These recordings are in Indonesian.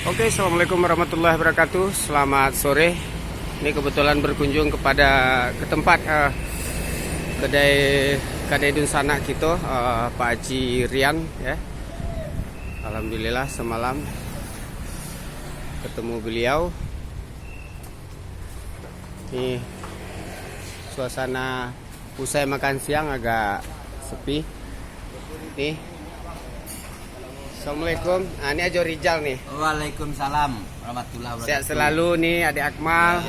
Oke, assalamualaikum warahmatullahi wabarakatuh. Selamat sore. Ini kebetulan berkunjung ke tempat kedai Dunsana kita, Pak Haji Rian ya. Alhamdulillah semalam ketemu beliau. Ini suasana usai makan siang agak sepi. Nih. Assalamualaikum. Nah, ini Ajo Rijal nih. Waalaikumsalam warahmatullahi wabarakatuh. Sehat selalu nih Adik Akmal.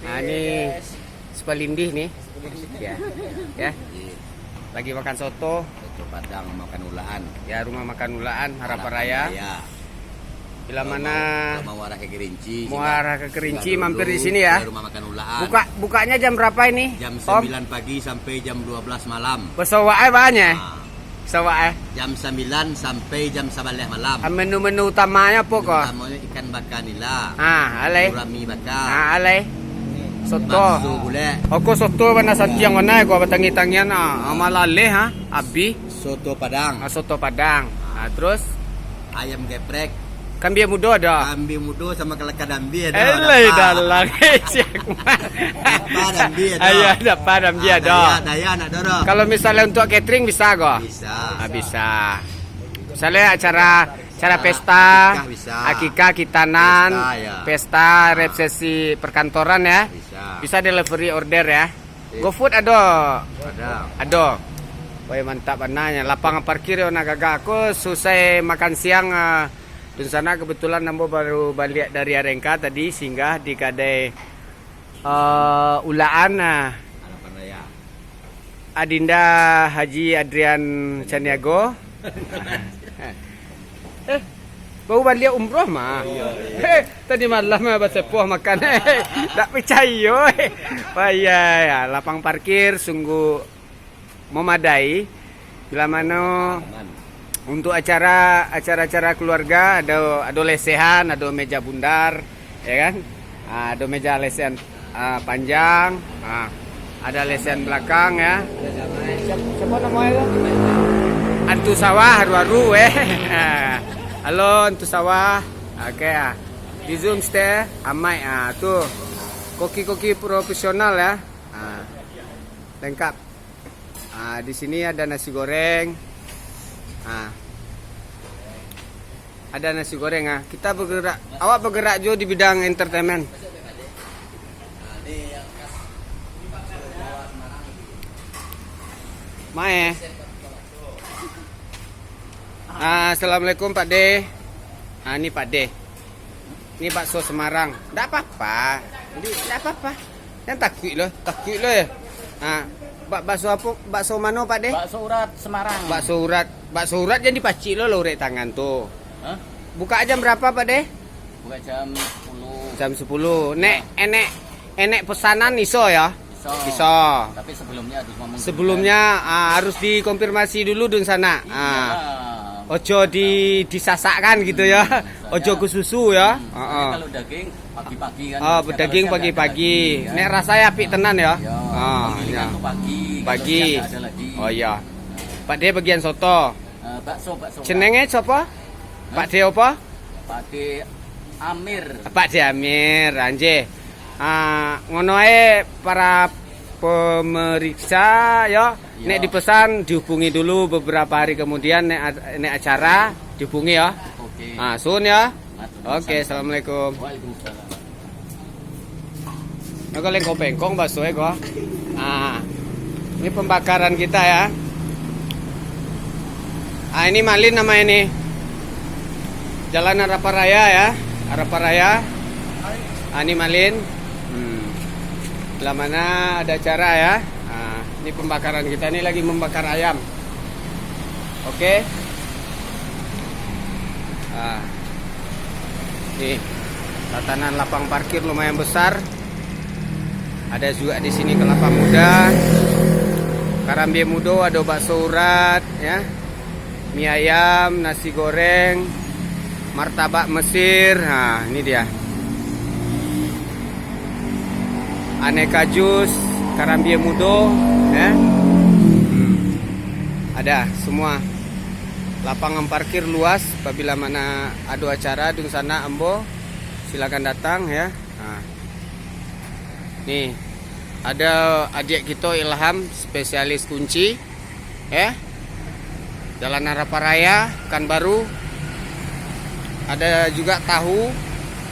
Nah, ini Sepalindih nih. Ya. Ya. Lagi makan soto. Soto Padang makan ulaan. Ya, rumah makan ulaan Harapan Raya. Bila mana mau arah ke Kerinci. mau arah ke Kerinci mampir di sini ya. Rumah makan ulaan. Bukanya jam berapa ini? Jam Om? 9 pagi sampai jam 12 malam. Pesawai banyak. Nah, Pesawai. jam 9 sampai jam 11 malam. Menu-menu utamanya apa kok? Utamanya ikan bakar nila. Alay. Gurami bakar. Alay. Soto. Bakso gulai. Aku soto mana santiang mana ko batangi-tangian amalale ha. Abi. Soto Padang. Soto Padang. Terus Ayam geprek. kambing muda ada. Kambing muda sama kelaka dambi ada. Elai dalang. Apa dambi ada. Ayo dapat dambi ada. Daya nak dorong. Kalau misalnya untuk catering bisa kok? Bisa. Bisa. Misalnya acara pesta, bisa. akikah, kitanan, Pesta, ya. pesta, resepsi perkantoran ya. Bisa. Bisa delivery order ya. GoFood ada. Ada. Wah mantap anaknya. Lapangan parkir ya nak gagak. Aku selesai makan siang di sana kebetulan Nambo baru balik dari Arengka tadi singgah di kedai Ulaan Harapan Raya. Adinda Haji Adrian Caniago. Baru balik umroh mah. Tadi malam bersepuh makan. Tak percaya. Payah lapang parkir sungguh memadai. Bila mana untuk acara keluarga ada lesehan, ada meja bundar, ya kan? Ada meja lesehan panjang, ada lesehan belakang ya. Siapa namanya? Antu Sawah Haru-haru Halo Antu Sawah. Oke di Zoom stay amai tuh koki-koki profesional ya. Lengkap. Di sini ada nasi goreng. Ada nasi goreng Kita bergerak. Awak bergerak juga di bidang entertainment. Mae. Assalamualaikum Pak De. Ini Pak De. Ini bakso Semarang. Enggak apa-apa. Jadi enggak apa-apa. Yang takut loh ya. Bakso apa? Bakso mana Pak De? Bakso urat Semarang. Bakso urat jadi pacik lo urek tangan tuh. Hah? Buka jam berapa Pak De? Buka jam 10. Jam 10. Nek enek pesanan iso ya? Iso. Tapi sebelumnya harus ngomong. Sebelumnya harus dikonfirmasi dulu di sana. Ojo disasakkan gitu ya. Ojo ke susu ya. Kalau daging pagi-pagi kan. Daging pagi-pagi. Nek rasanya apik tenan ya. Ya. Pagi. Pagi. Ada lagi. Oh iya. Pak De bagian soto. Bakso. Jenenge sapa? Pak De apa? Pak De Amir. Pak De Amir, anje. Ngono ae para pemeriksa ya. Nek dipesan dihubungi dulu beberapa hari kemudian nek acara dihubungi ya. Oke. Sun ya. Oke, assalamualaikum. Waalaikumsalam. Aku lagi kopengkong bakso kok. Ini pembakaran kita ya. Ini Malin nama ini. Jalan Harapan Raya ya. Harapan Raya. Ini Malin. Belah mana ada acara ya. Ini pembakaran kita ini lagi membakar ayam. Oke. Nih tatanan lapang parkir lumayan besar. Ada juga di sini kelapa muda, karambie mudo, ada bakso urat, ya, mie ayam, nasi goreng, martabak Mesir. Ini dia. Aneka jus, karambie mudo, ya. Ada semua. lapangan parkir luas. Apabila mana ada acara di sana Ambo, silakan datang ya. Nah, nih ada adik kita Ilham, spesialis kunci ya. Jalan Haraparaya, Pekanbaru. Ada juga tahu.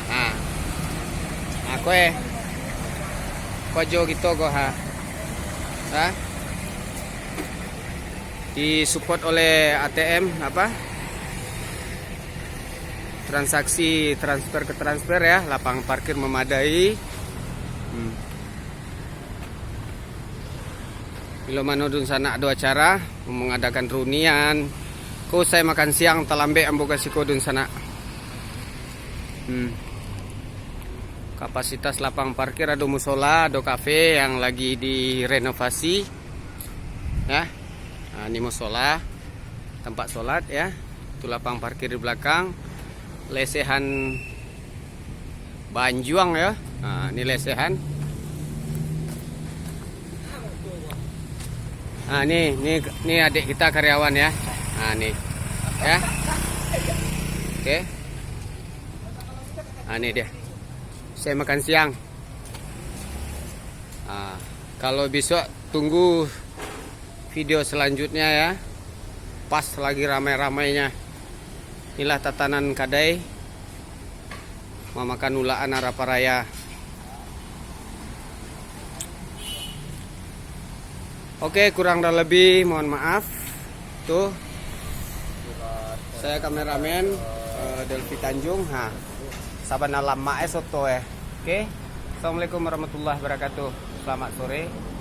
Nah, kojo gitu go ha. Disupport oleh ATM apa? Transaksi transfer ke transfer ya, lapangan parkir memadai. Bila mana dun sana ada acara mengadakan reunian, kau saya makan siang talambe ambo kasih kau dun sana. Kapasitas lapang parkir ada musola, ada kafe yang lagi direnovasi ya. Nah, ini musola, tempat sholat ya. Itu lapang parkir di belakang. Lesehan Banjuang ya. Nah, ini lesehan. Nah, ini adik kita karyawan ya. Nah, nih ya. Oke. Nah, ini dia. Saya makan siang. Nah, kalau besok tunggu video selanjutnya ya. Pas lagi ramai-ramainya. Inilah tatanan Kadai memakan ulaan Haraparaya. Oke, kurang dan lebih mohon maaf. Tuh. Saya kameramen Delvi Tanjung. Nah, sabana lama soto ya. Oke. Assalamualaikum warahmatullahi wabarakatuh. Selamat sore.